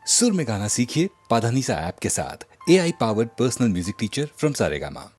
सुर में गाना सीखिए पाधानीसा ऐप के साथ। AI powered personal music teacher from Saregama.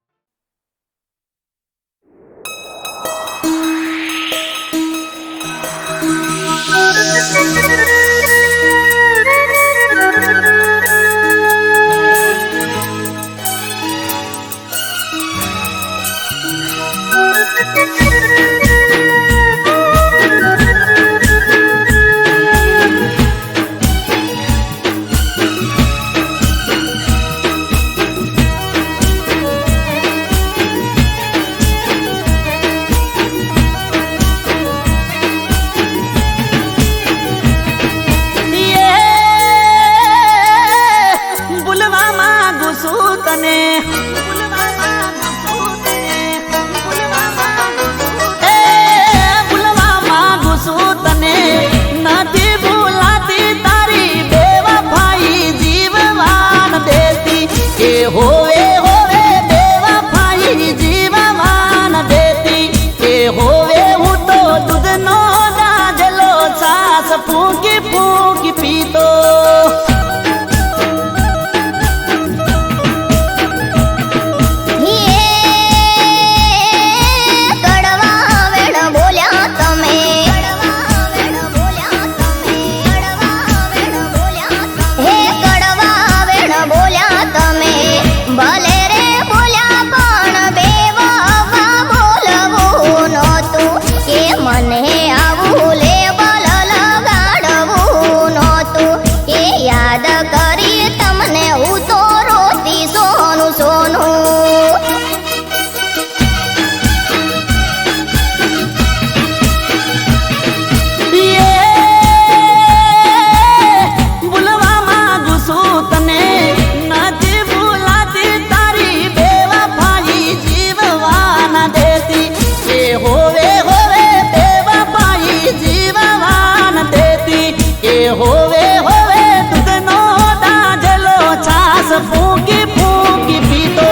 होवे होवे बेवफाई जीववान देती के होवे हूँ तो दूध नो दाजलो सास फूकी फूकी पीतो होवे होवे दूध नो दाजलो छास फूकी फूकी पीतो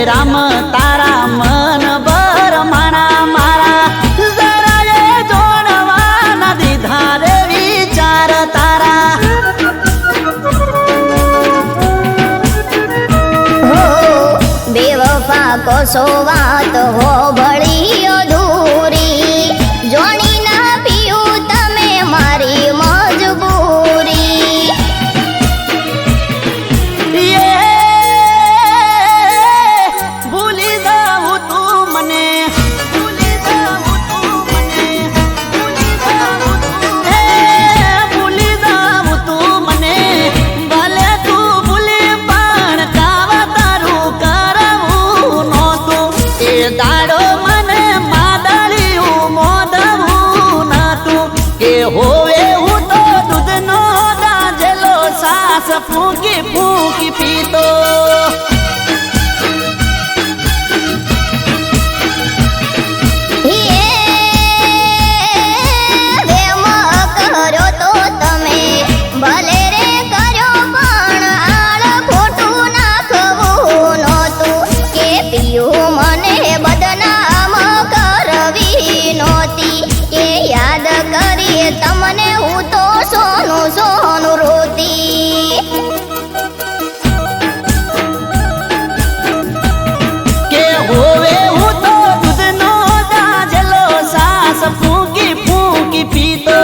राम तारा मन बर माना मारा जरा ये जोड़वा नदी धारे विचार तारा हो बेवफा को सोवात हो बड़ी अधूरी जोनी ना पियू तमे मारी मजबूरी दाड़ो मने मादलियू मोदवू न तू के होवे हूँ तो दूध नो दाजलो सास फूकी फूकी पीतो तमने हूँ तो सोनू सोनू रोती के होवे हूँ तो दूध नो दाजलो सास फूकी फूकी पीतो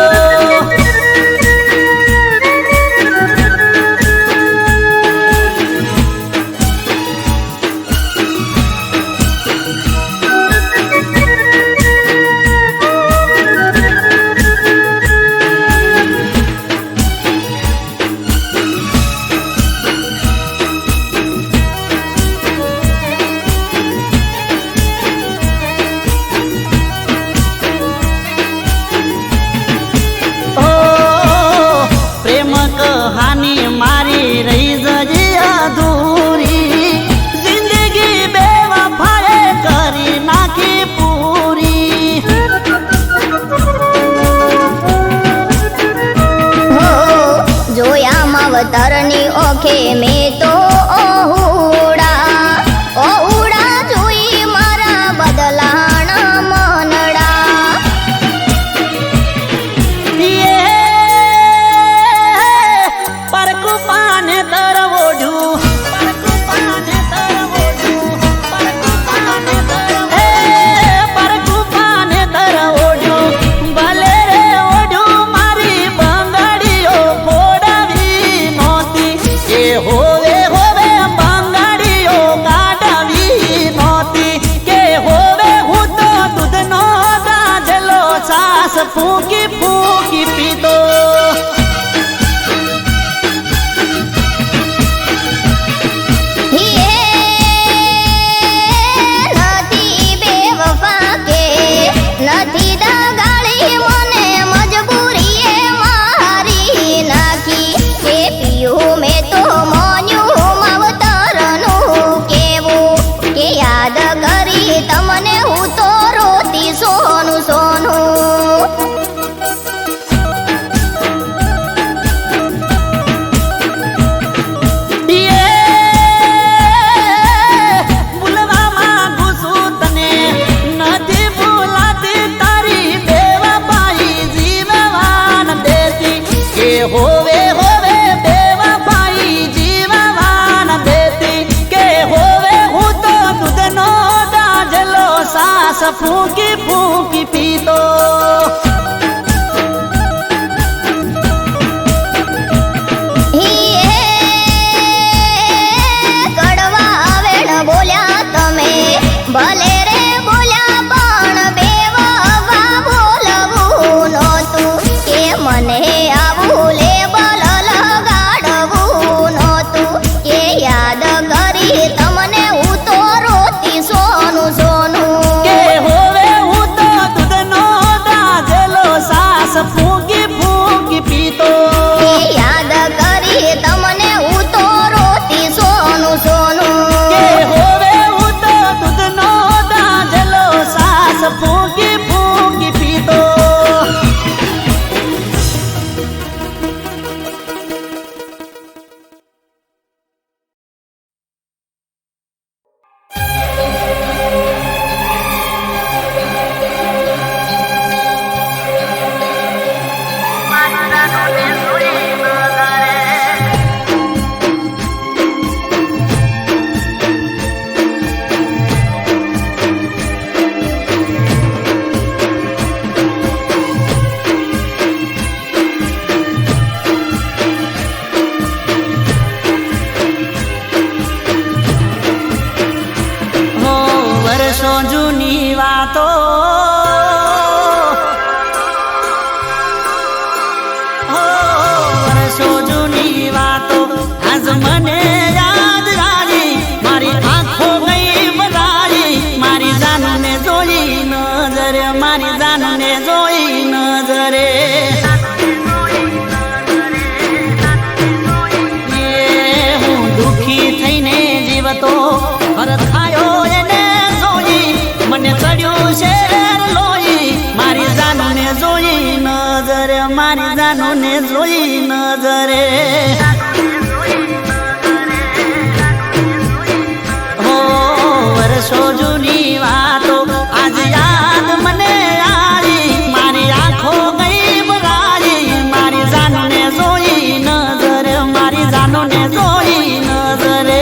માવતરની ઓખે મેં તો ઓહુડા જોઈ મારા બદલાણા મનડા પરકુ પાને તરવોડું ફૂંકી ફૂંકી પીતો નથી બેવફા કે નથી દગાડી મને મજબૂરીએ મારી નાખી એ પીયું મેં તો મોન્યું માવતરનું કેવું કે યાદ કરી તમને હું તો રોતી સોનું સોનું હોવે હોવે બેવફાઈ જીવવાન દેતી કે હોવે હું તો દૂધનો દાજલો સાસ ફૂંકી ફૂંકી પીતો કડવા વેણ બોલ્યા તમે ભલે રે બોલ્યા પણ બેવફા બોલવું નહોતું કે મને આવું લેબલ લગાડવું નહોતું કે યાદ કરી તમને હું તો રોતી સોનું સોનું કે હોવે હું તો દૂધનો દાજલો સાસ ફૂંકી ફૂંકી પીતો કે યાદ કરી તમને હું તો રોતી સોનું સોનું કે હોવે હું તો દૂધનો દાજલો સાસ ફૂંકી ફૂંકી પીતો વર્ષો જૂની વાતો વર્ષો જૂની વાતો આજ મને યાદ આવી મારી આંખો ગઈ ભરાઈ મારી જાનને જોઈ નજરે મારી જાનને જોઈ નજરે હું દુખી થઈને જીવતો હરખાયો એને જોઈ મને ચડ્યું શેર લોહી મારી જાનને જોઈ નજરે મારી જાનને જોઈ નજરે હો વર્ષો જૂની વાતો આજ યાદ મને આવી મારી આંખો ગઈ ભરાઈ મારી જાનને જોઈ નજરે મારી જાનને જોઈ નજરે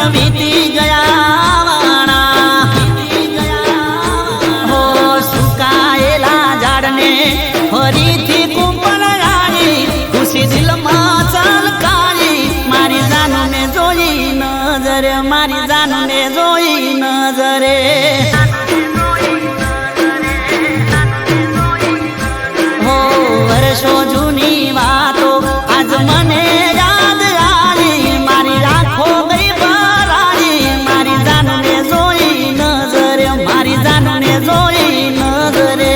વીતી ગયા વાણા નજરે મારી જાનને જોઈ નજરે હો વર્ષો જૂની વાતો આજ મને યાદ આવી મારી આંખો ગઈ ભરાઈ મારી જાનને જોઈ નજરે મારી જાનને જોઈ નજરે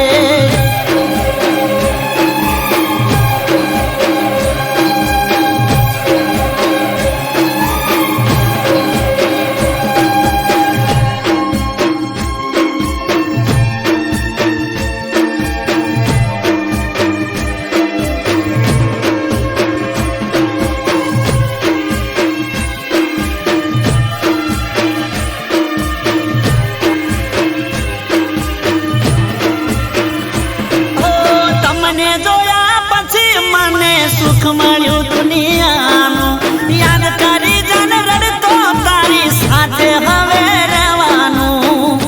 સુખ મળ્યું દુનિયાનું યાદ કરી જન રડતો તારી સાથે હવે રહેવાનું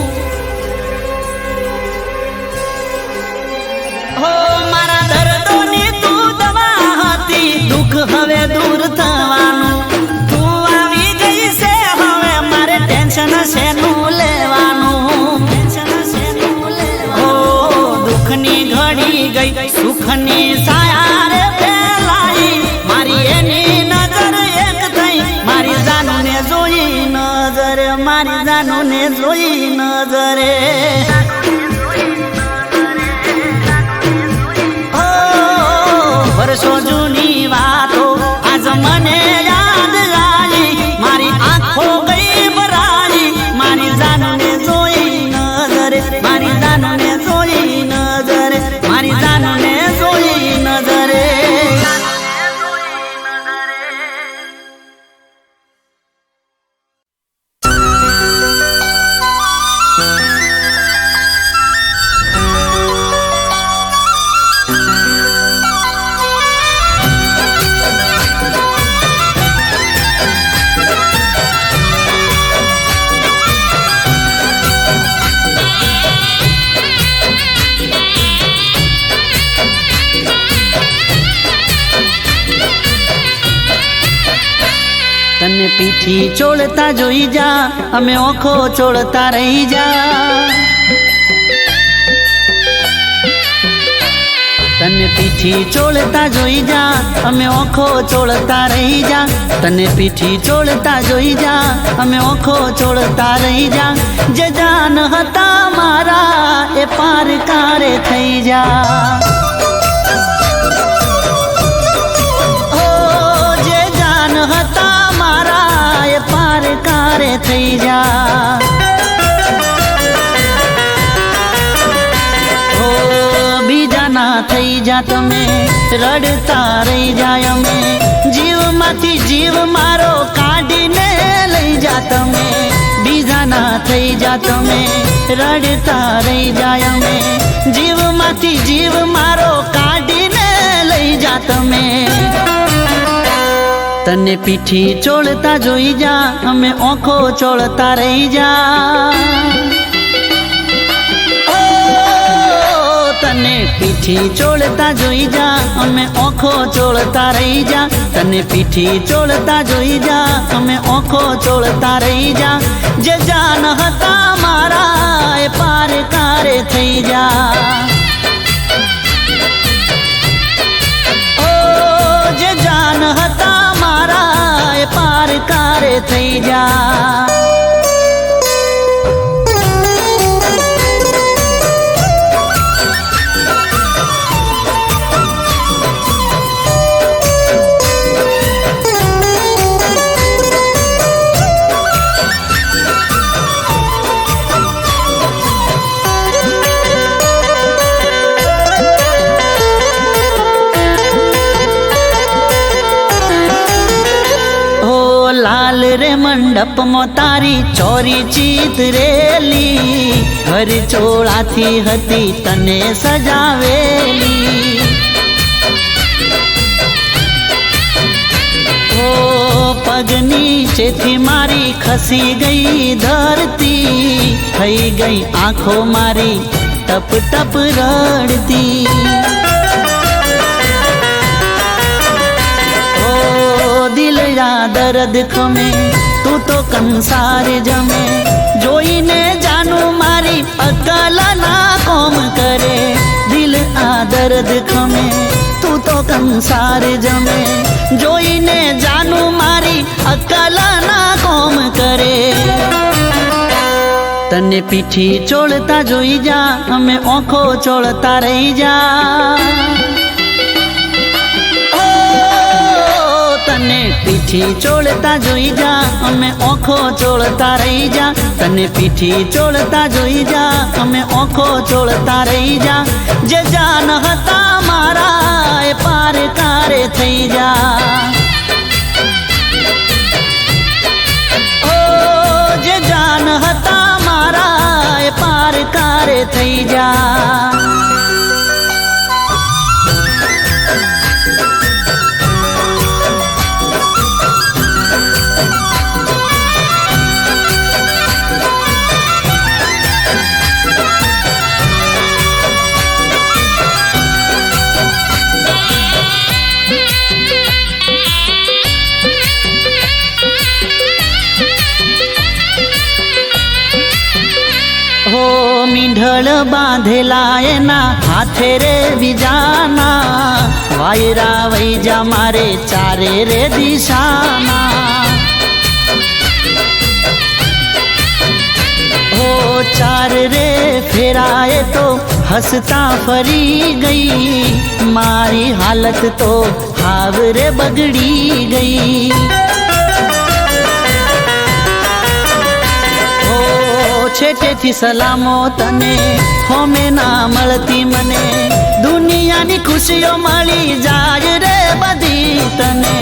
હો મારા દર્દોની તું દવા હતી દુઃખ હવે દૂર થવાનું તું આવી ગઈ છે હવે મારે ટેન્શન શેનું લેવાનું હો દુઃખની ઘડી ગઈ સુખની સાયા મારી જાનુને જોઈ નજરે ઓ વર્ષો જૂની વાતો આજ મને યાદ આવી મારી આંખો ગઈ ભરાઈ મારી જાનુને જોઈ નજરે મારી જાનુને જોઈ નજરે મારી જાનુને જોઈ નજરે તને પીઠી ચોળતા જોઈ જા અમે ઓખો ચોળતા રહી જા તને પીઠી ચોળતા જોઈ જા અમે ઓખો ચોળતા રહી જા તને પીઠી ચોળતા જોઈ જા અમે ઓખો ચોળતા રહી જા જે જાન હતા મારા એ પાર કારે થઈ જા કારે થઈ જા હો બીજાના થઈ જા તમે રડતા રહી જાય અમે જીવમાંથી જીવ મારો કાઢીને લઈ જા તમે બીજાના થઈ જા તમે રડતા રહી જાય અમે જીવમાંથી જીવ મારો કાઢીને લઈ જા તમે તને પીઠી ચોળતા જોઈ જા અમે ઓખો ચોળતા રહી જા ઓ તને પીઠી ચોળતા જોઈ જા અમે ઓખો ચોળતા રહી જા તને પીઠી ચોળતા જોઈ જા અમે ઓખો ચોળતા રહી જા જે જાન હતા મારા એ પાર કારે થઈ જા જે જાન હતા પાર કારે થઈ જા લાલ રે મંડપ માં તારી ચોરી ચિતરેલી ઘર ચોળાથી હતી તને સજાવેલી ઓ પગ નીચેથી મારી ખસી ગઈ ધરતી થઈ ગઈ આંખો મારી ટપ ટપ રડતી दिल या दर्द खमे तू तो કંસાર જમે જોઈને જાનું મારી અકલ ના કોમ કરે દિલ આ દર્દ ખમે તું તો કંસાર જમે જોઈને જાનું મારી અકલ ના કોમ કરે તને પીઠી ચોળતા જોઈ જા અમે ઓખો ચોળતા રહી જા તને પીઠી ચોળતા જોઈ જા અમે ઓખો ચોળતા રહી જા તને પીઠી ચોળતા જોઈ જા અમે ઓખો ચોળતા રહી જા જે જાન હતા મારા એ પાર કારે થઈ જા ઓ જે જાન હતા મારા એ પાર કારે થઈ જા મીંઢળ બાંધેલા એના હાથે રે બીજાના વાયરા વઈ જા મારે ચારે રે દિશાના હો ચાર રે ફેરાએ તો હસતા ફરી ગઈ મારી હાલત તો હાવ રે બગડી ગઈ છેટેથી સલામો તને હોમે ના મળતી મને દુનિયાની ખુશીઓ મળી જાય રે બધી તને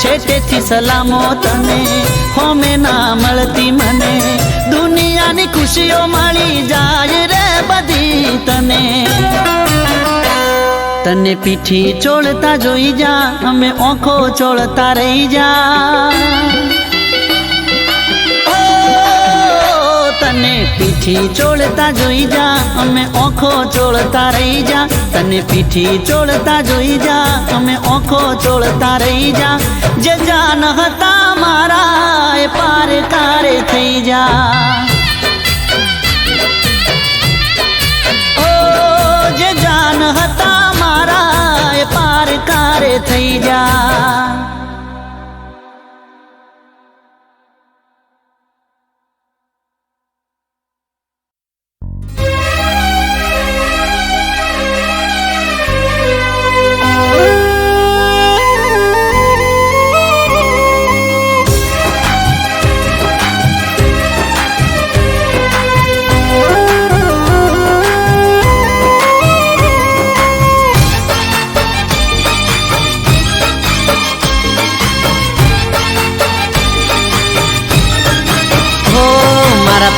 છેટેથી સલામો તને હોમે ના મળતી મને દુનિયાની ખુશીઓ મળી જાય રે બધી તને તને પીઠી ચોળતા જોઈ જા અમે ઓખો ચોળતા રહી જા તને પીઠી ચોળતા જોઈ જા અમે ઓખો ચોળતા રહી જા તને પીઠી ચોળતા જોઈ જા અમે ઓખો ચોળતા રહી જા જે જાન હતા મારા એ પાર કારે થઈ જા ઓ જે જાન હતા મારા એ પાર કારે થઈ જા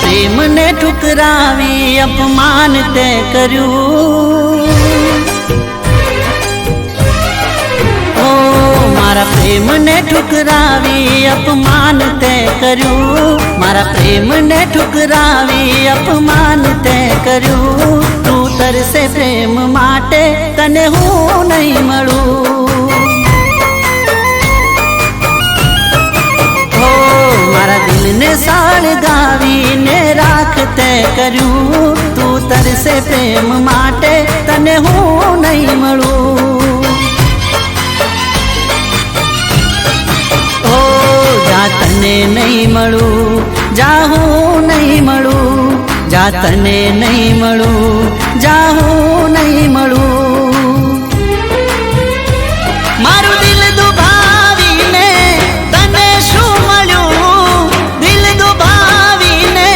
પ્રેમને ઠુકરાવી અપમાન તે કર્યું ઓ મારા પ્રેમને ઠુકરાવી અપમાન તે કર્યું મારા પ્રેમને ઠુકરાવી અપમાન તે કર્યું તું તરસે પ્રેમ માટે તને હું નહીં મળું મારા દિલને સળગાવીને રાખતે કર્યું તું તરસે પ્રેમ માટે તને હું નહીં મળું ઓ જા તને નહીં મળું જા હું નહીં મળું જા તને નહીં મળું જા હું નહીં મળું મારું દિલ દુભાવીને તને શું મળ્યું દિલ દુભાવીને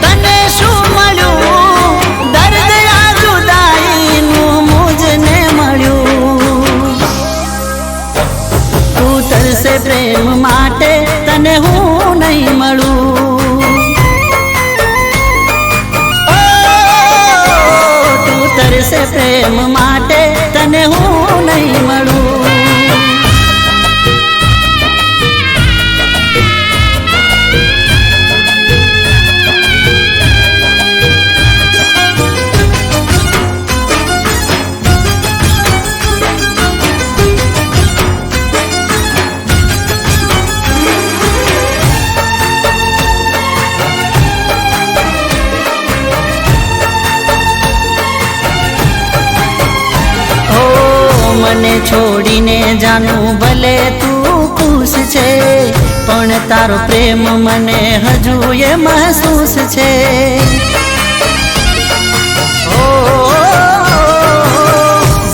તને શું મળ્યું દર્દ આ જુદાઈનું મુજને મળ્યું તું તરસે પ્રેમ માટે તને હું નહીં મળું તું તરસે પ્રેમ છોડીને જાનું ભલે તું ખુશ છે, પણ તારો પ્રેમ મને હજુ એ મહેસૂસ છે. ઓ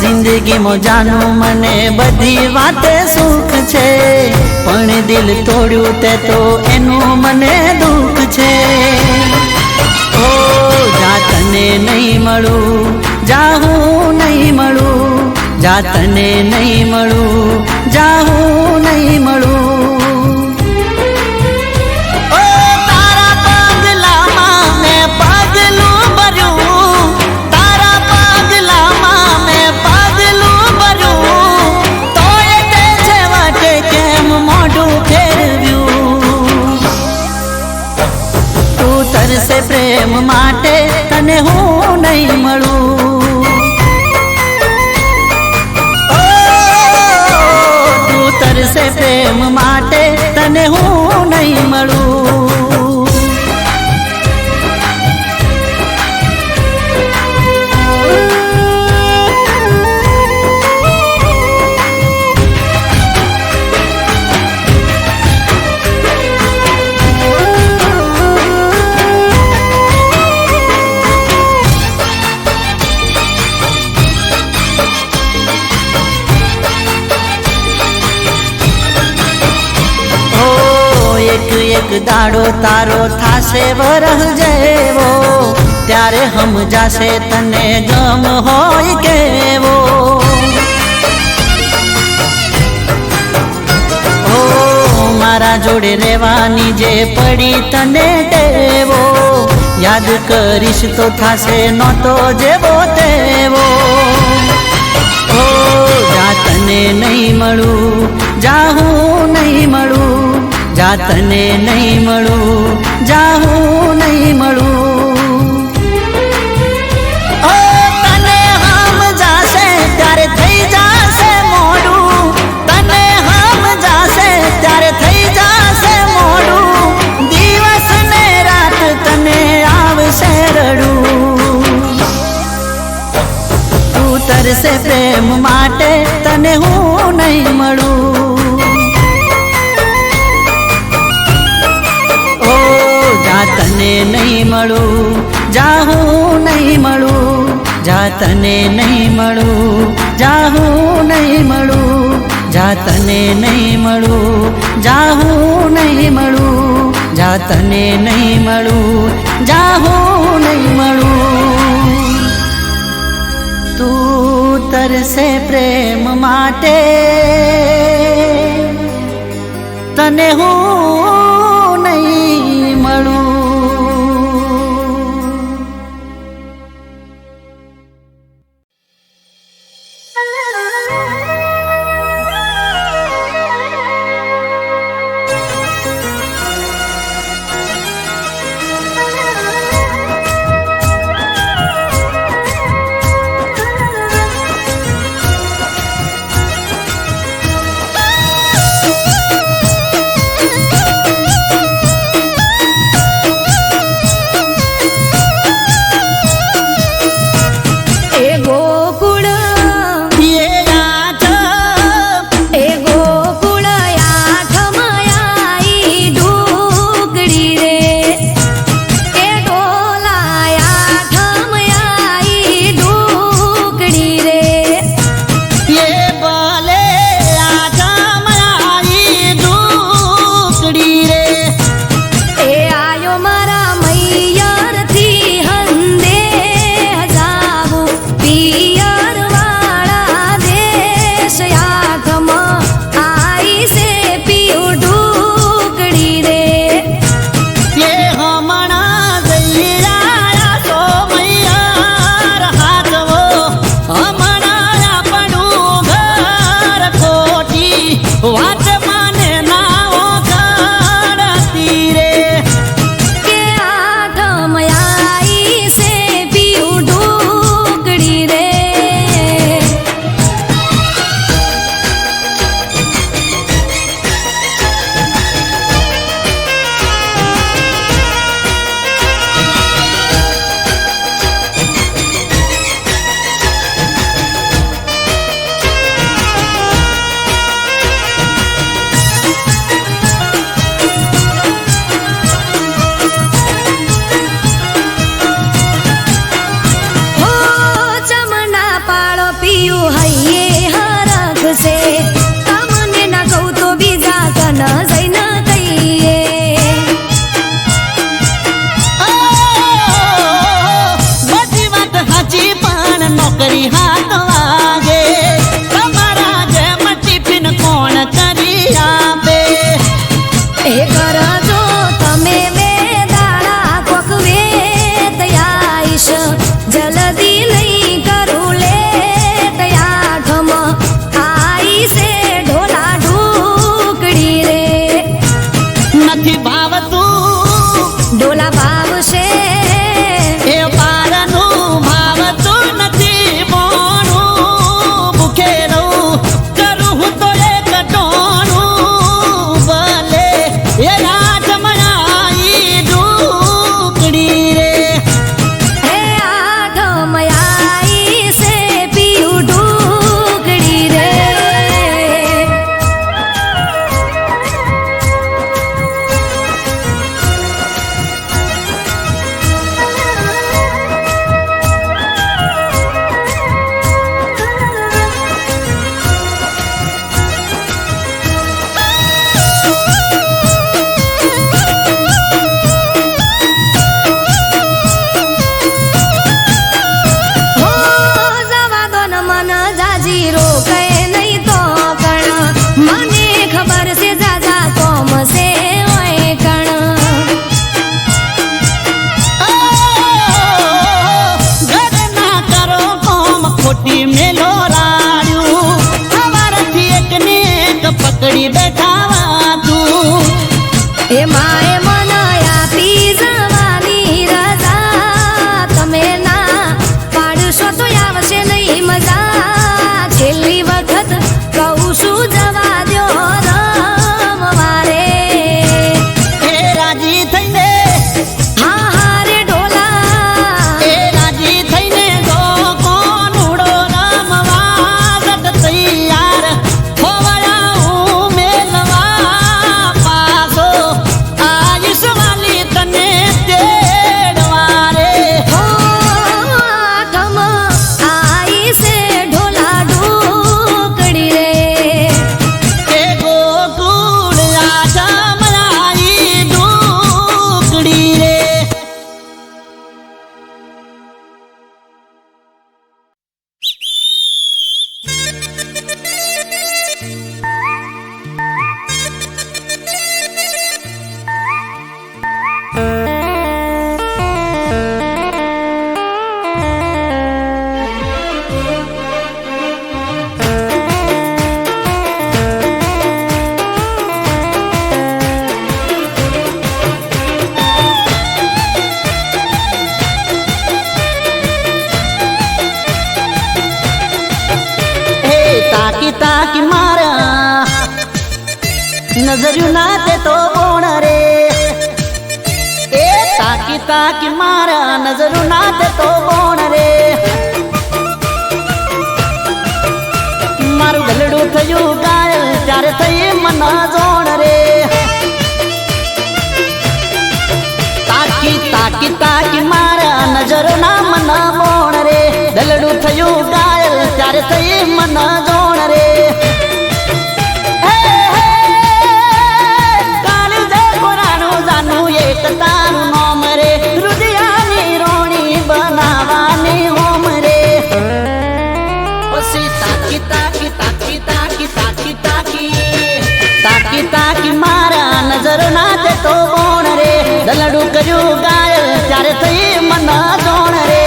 જિંદગીમાં જાનું મને બધી વાતે સુખ છે, પણ દિલ તોડ્યું તે તો એનું મને દુઃખ છે. ઓ જા તને નહીં મળું, જા હું નહીં મળું, જા તને નહીં મળું, જા હું નહીં મળું. ઓ તારા પગલામાં મેં પગલું ભર્યું, તારા પગલામાં મેં પગલું ભર્યું, તોય તે છેવટે કેમ મોઢું ફેરવ્યું. તું તરસે પ્રેમ માટે તને હું નહીં મળું. તરસે પ્રેમ માટે તને હું નહીં મળું. એક દાડો તારો થાશે વરહ જેવો, ત્યારે સમજાશે તને ગમ હોય કેવો. ઓ મારા જોડે રહેવાની જે પડી તને ટેવો, યાદ કરીશ તો થાશે નહોતો જેવો તેવો. ઓ જા તને નહીં મળું, જા હું નહીં મળું, જા તને નહીં મળું, જા હું નહીં મળું. ઓ તને સમજાશે ત્યારે થઈ જાશે મોડું, તને સમજાશે ત્યારે થઈ જાશે મોડું, દિવસ ને રાત તને આવશે રડું. તું તરસે પ્રેમ માટે તને હું નહીં મળું. જા તને નહીં મળું, જા હું નહીં મળું, જા તને નહીં મળું, જા હું નહીં મળું, જા તને નહીં મળું, જા હું નહીં મળું, જા તને નહીં મળું, જા હું નહીં મળું. તું તરસે પ્રેમ માટે તને હું નહીં મળું. નજર્યું ના તે તો બોણ રે એ તાકી તાકી મારા નજર્યું ના તે તો બોણ રે મારું ગલડું થયું ગાયલ ત્યારે થઈ મન જોણ રે તાકી તાકી તાકી મારા નજર ના મન બોણ રે ગલડું થયું ગાયલ ત્યારે થઈ મન જોણ રે કાળી જય પુરાણું જાનું એક તારું નામ રે રુદિયાની રોણી બનાવાની હોમ રે પછી તાકી તાકી તાકી તાકી તાકી તાકી તાકી તાકી મારા નજર ના તે તો બોણ રે દલડું કર્યું ગાયલ ત્યારે થઈ મન જોણ રે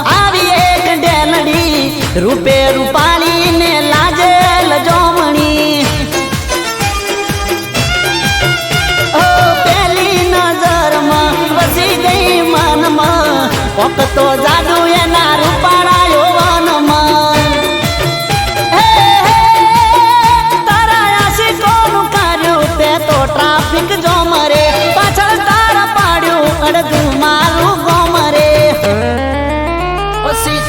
આવી એક ડેલડી રૂપે રૂપાળી ને લાજે લજોમણી ઓ પેલી નજરમાં વસી ગઈ મનમાં કોક તો જાદુ એના રૂપાળા યૌવનમાં તારા આશિકોનું કાર્યું તે તો ટ્રાફિક જોમ રે પાછળ તારા પાડ્યું અડધું મારું ગોમ રે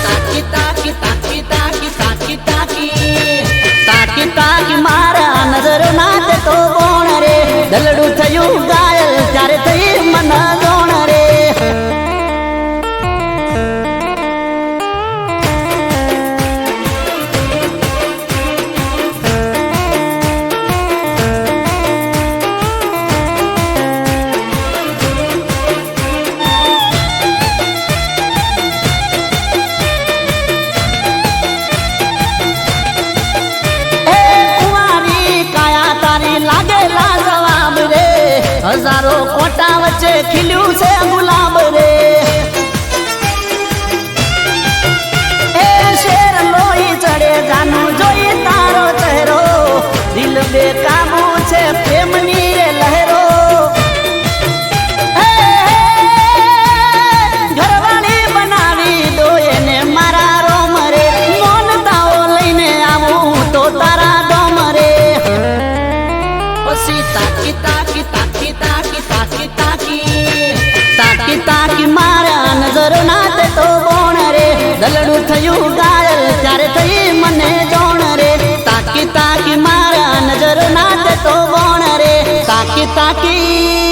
તાકી તાકી તાકી તાકી તાકી તાકી તાકી તાકી મારા નજર ના તે તો બોણ રે દલડું થયું ગાયલ ત્યારે થઈ મન જોણ રે હજારો કોટા વચ્ચે ખીલ્યું છે ગુલાબ રે એ શેર લોહી ચડે જાનું જોઈ તારો ચહેરો દિલ બેકાબુ છે પ્રેમની રે લહેરો ઘરવાળી બનાવી દો એને મારા રોમ રે મોનતાઓ લઈને આવું તો તારા ડોમ રે પછી તાકી તાકી તાકી તાકી તાકી તાકી તાકી તાકી મારા નજર ના તે તો બોણ રે દલડું થયું ગાયલ ત્યારે થઈ મને જોણ રે તાકી તાકી મારા નજર ના તે તો બોણ રે તાકી તાકી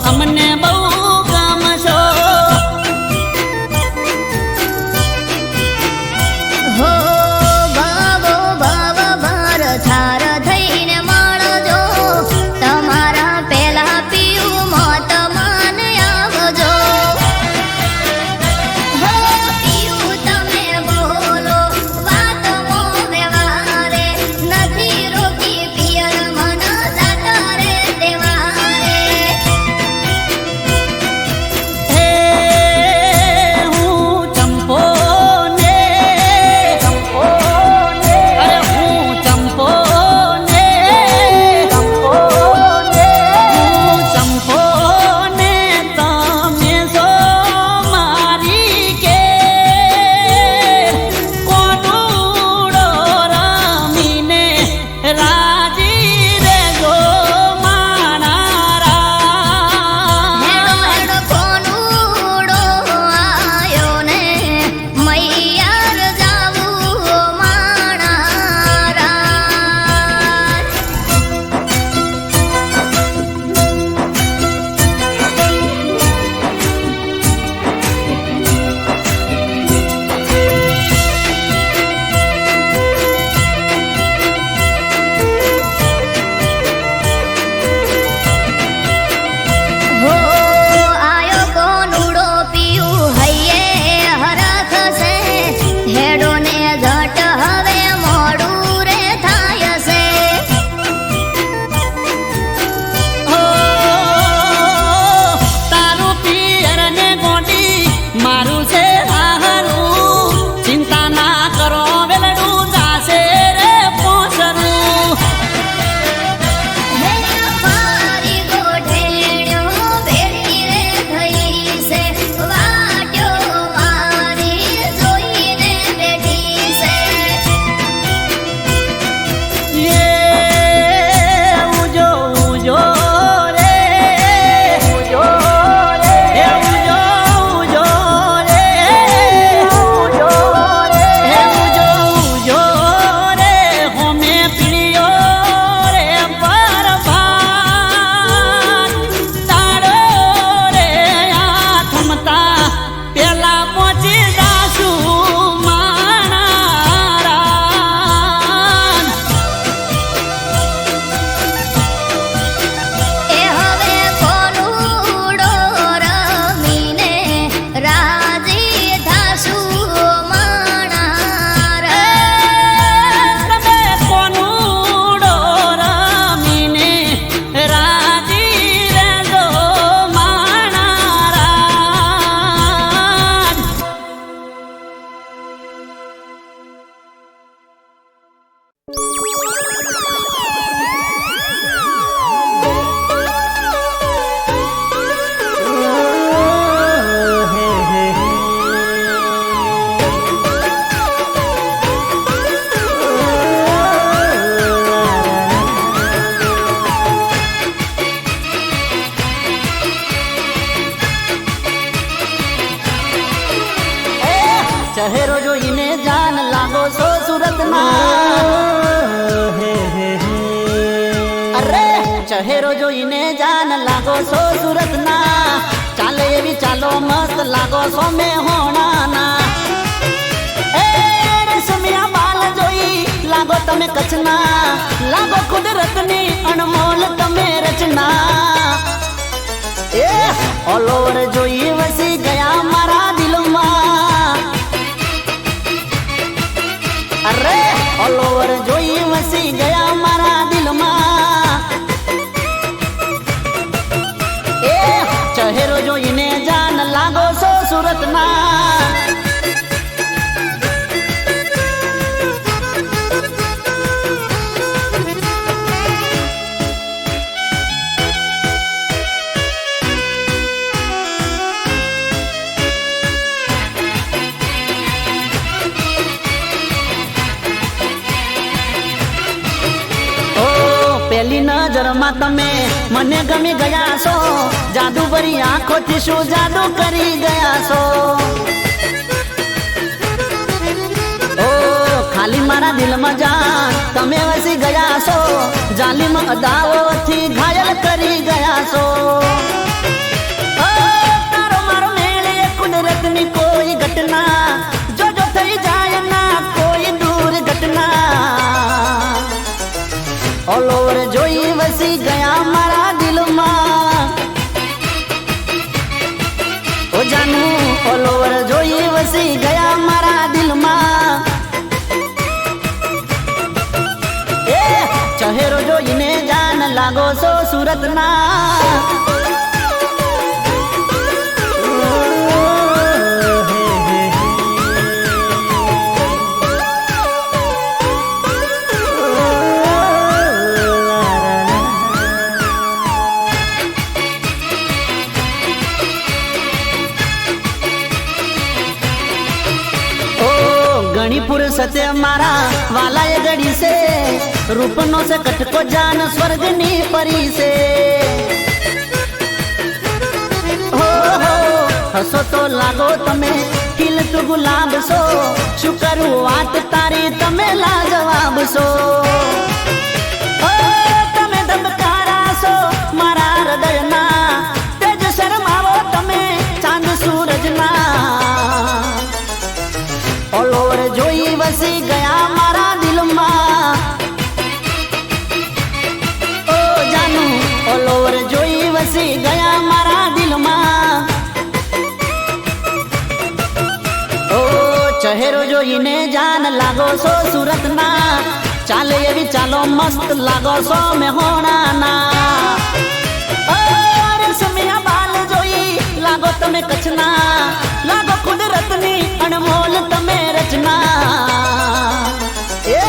અમને બહુ ગમશો. હો ભાવો ભાવ ભર છાર થઈને મળજો, તમારા પેલા પીવું મોત માન આવજો. હો પીવું તમે બોલો વાત મો વ્યવહારે, નથી રોકી પિયર મન જાતા રે દેવારે. હે હું ચંપો ને અરે હું ચંપો ને હું ચંપો ને તમે સો મારી કે કોનુડો રમીને રાજી રેજો માણારા. હેડો હેડો કોનુડો આયો ને મૈયાર જાવું માણા રાજ. હો આયો કોનુડો પીયું હૈયે હરખ છે, હેડો ને ઝટ હવે મોડું રે થાય છે. હો તારું પિયર ને ગોટી મારું છે હારું, ચિંતા ના કરો વેલડું જાશે રે પોસરું. હે મારી ગોઠેણ્યો ભેટી રે થઈ છે, વાટ્યો મારી જોઈને બેઠી છે. યે ઉજો ઉજો રે ઉજો રે હે ઉજો ઉજો રે ઉજો રે હે ઉજો ઉજો રે હોમે પીળિયો રે પરભાન તારો રે આ થમતા પેલા પહોંચી જાશું માણારાન. એ હવે કોનુડો રમીને રાજી થાશું માણા રાજ. તમે કોનુડો રમીને રાજી રેજો માણારાન. ચહેરો જોઈને જાન લાગો છો સુરતના. અરે ચહેરો જોઈને જાન લાગો છો સુરતના, ચાલે એવી ચાલો મસ્ત લાગો છો મેં હોણાના. એ રેશમિયા બાલ જોઈ લાગો તમે કચ્છના, લાગો કુદરતની અણમોલ તમે રચના. એ ઓલ ઓવર જોઈ વસી ગયા મારા દિલમાં. અરે ઓલ ઓવર જોઈ વસી ગયા મારા દિલમાં. એ ચહેરો જોઈને જાન લાગો છો સુરતના. પહેલી નજરમાં તમે મને ગમી ગયા છો, જાદુ ભરી આંખોથી શું જાદુ કરી ગયા છો. ઓ ખાલી મારા દિલમાં જાન તમે વસી ગયા છો, જાલિમ અદાઓથી ઘાયલ કરી ગયા છો. ઓવર જોઈ વસી ગયા મારા દિલમાં એ ચહેરો જોઈને જાન લાગો છો સુરતના ગણીપુર સતે મારા વાલાએ ગડી છે રૂપનો છે કટકો જાન સ્વર્ગની પરી છે હો હો હસો તો લાગો તમે ખીલ તું ગુલાબ છો શું કરું વાત તારી તમે લાજવાબ છો તમે ધબકારા છો મારા હૃદયના તેજ શરમાવો તમે ચાંદ સૂરજના ઓલ ઓવર જોઈ વસી ગયા મારા દિલમાં ઓ જાનુ ઓલ ઓવર જોઈ વસી ગયા મારા દિલમાં ઓ ચહેરો જોઈને જાન લાગો છો સુરતના ચાલે એવી ચાલો મસ્ત લાગો છો મેહોણાના રસમિયા બાલ જોઈ લાગો તમે કચ્છના લાગો કુદરતની અનમોલ તમે રચના એ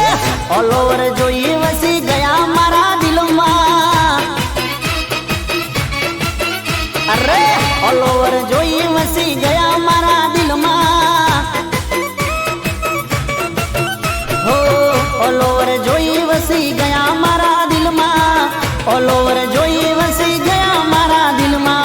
ઓલ ઓવર જોઈ વસી ગયા મારા દિલમાં અરે ઓલ ઓવર જોઈ વસી ગયા મારા દિલમાં હો ઓલ ઓવર જોઈ વસી ગયા મારા દિલમાં ઓલ ઓવર જોઈ વસી ગયા મારા દિલમાં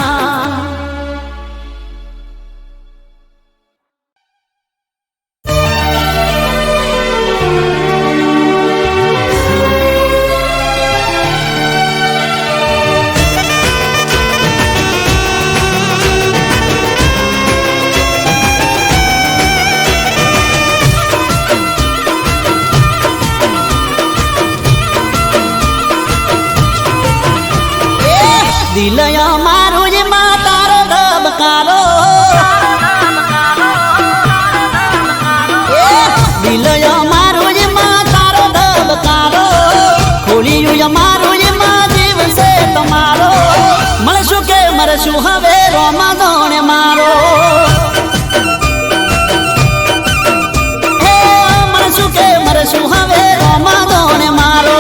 દિલયા મારું જ માં તારો ધબકારો દિલયા મારું જ માં તારો ધબકારો ખોલિયું મારું જ માં જીવ છે તમારો મળશું કે મરશું હવે રોમા દોણે મારો હે મળશું કે મરશું હવે રોમા દોણે મારો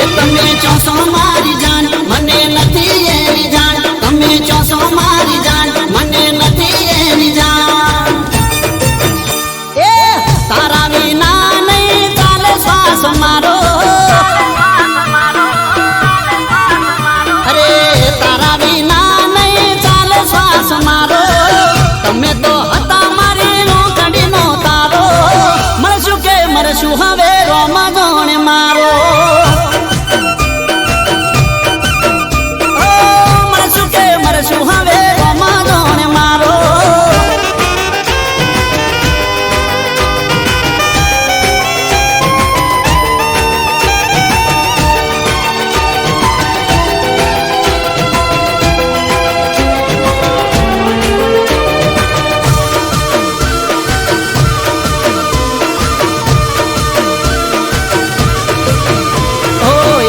તમે ચોસો મારી જાન મને નથી એની જાન તમે ચોસો મારી જાન મને નથી એની જાન એ તારા વિના નહીં ચાલે શ્વાસ મારો અરે તારા વિના નહીં ચાલે શ્વાસ મારો તમે તો હતા મારી રોકડીનો તારો મળશું કે મરશું હવે રોમા દોણે મારો શું હવે રોમા દોણે મારો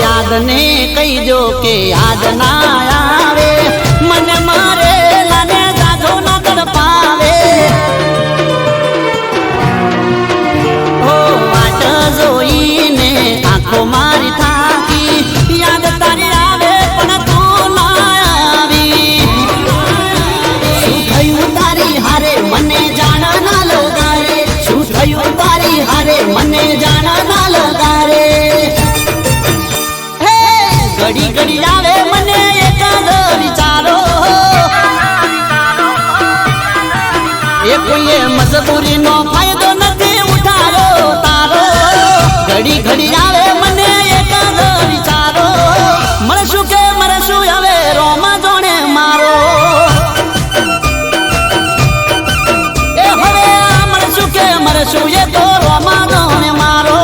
યાદ ને કહીજો કે યાદ ના આવે મને મારે લાને જાજો ના તડપાવે ઓ વાટ જોઈને આંખો મારી થાકી યાદ તારી આવે પણ તું ના આવી શું થયું તારી હારે મને જાણ ના લગારે શું થયું તારી હારે મને જાણ ના લગારે ઘડી ઘડી આવે મને એકાદ વિચારો એ કોઈએ મજબૂરીનો ફાયદો નથી ઉઠાયો તારો ઘડી ઘડી આવે મને એકાદ વિચારો મળશું કે મરશું હવે રોમા દોણે મારો એ હવે મળશું કે મરશું એ તો રોમા દોણે મારો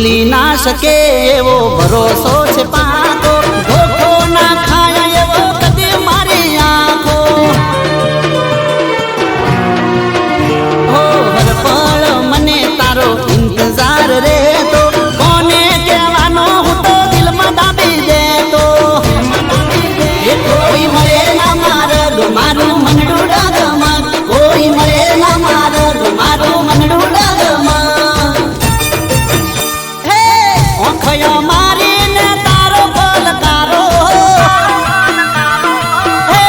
ભૂલી ના શકે એવો ભરોસો છે પાકો ધોખો ના ખાય એવો કદી મારી આંખો હો હર પળ મને તારો ઇંતજાર રહેતો કોને કહેવાનો હું તો દિલમાં દાબી દેતો એ કોઈ મળે ના મારગ મારું મનડું ડગમગ કોઈ મળે ના મારગ મારું મનડું ડગમગ ઓખયો મારીને તારો પલકારો હે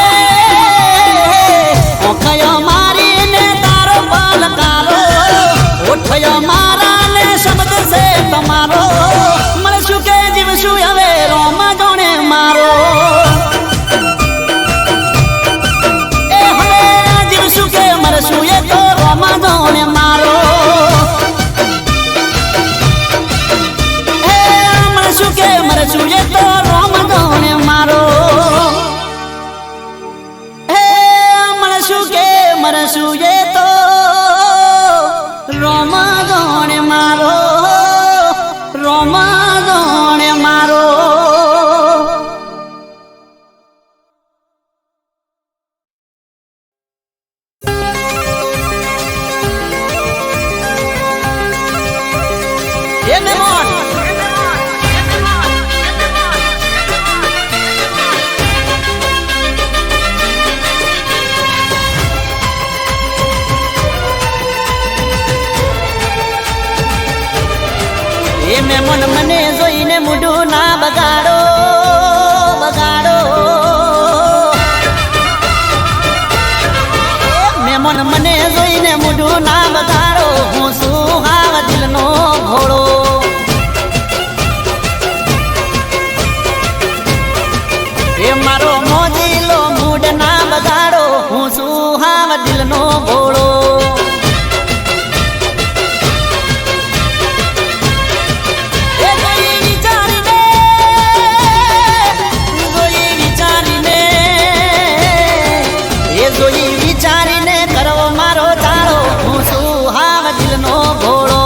ઓખયો મારીને તારો પલકારો ઓઠયો મારાને શબ્દ છે તમારો મળશું કે જીવશું હવે રોમ જોણે મારો એ હવે જીવશું કે મરશું એ તો રોમ જોણે મારો મળશું કે મરશું એ તો રોમ જોણે મારો હે મળશું કે મરશું એ તો રોમ જોણે મારો રોમ જોણે મારો એ મેમોન એ મેમોન મને જોઈને મૂઢું ના બગાડો બગાડો મેમોન મને જોઈને મૂઢું ના બગાડો હું શું હાવ દિલનો ઘોડો એ મારો મોજીલો મૂડ ના બગાડો હું શું હાવ દિલનો ઘોડો જોઈ વિચારીને કરવો મારો ચાળો હું શું હાવ દિલનો ઘોડો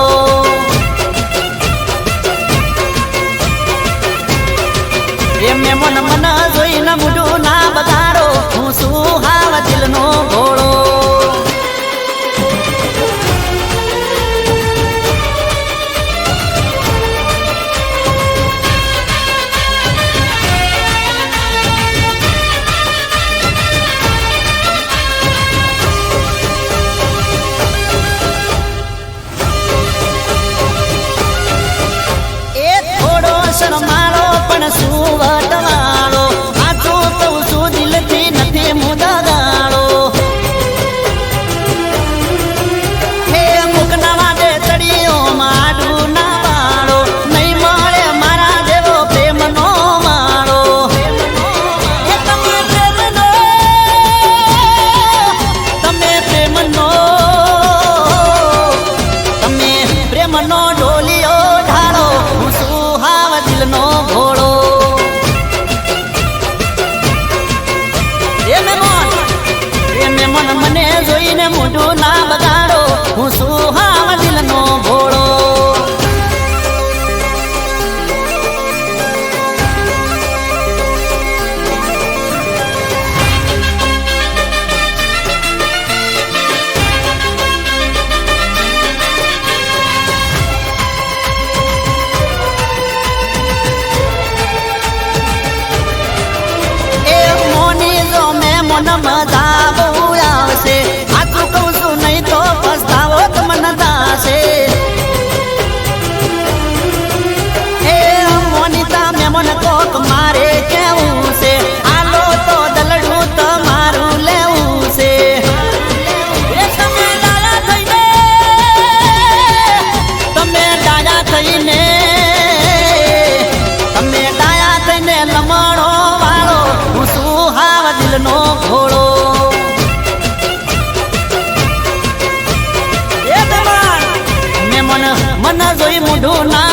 એ મેમોન મન જોઈને મૂઢું ના બગાડો હું શું હાવ દિલનો ઘોડો શરમાળો પણ શું વટવાળો સાચું કહું છું દિલથી નથી મુદગાળો હે મુકના વાદે ચડીઓ માડું ના પાડો નહીં મળે મારા જેવો પ્રેમનો માળો તમે પ્રેમનો તમે પ્રેમનો તમે પ્રેમનો ઢોલિયો ઢાળો હું શું દિલનો ઘોડો એ મેમોન મને જોઈને મૂઢું ના બગાડો હું શું હાવ દિલનો ઘોડો મન મજા બહુ આવશે સાચું કહું છું નહીં તો પસ્તાવો તમને થશે એ મોનિતા મેમોન કોક મારે કેવું છે આલો તો દલડું તમારું લેવું છે તમે ડાયા થઈને તમે ડાયા થઈને તમે ડાયા થઈને લમણો વાળો હું શું હાવ દિલનો ઘોડો એ મેમોન મન જોઈ મૂઢું ના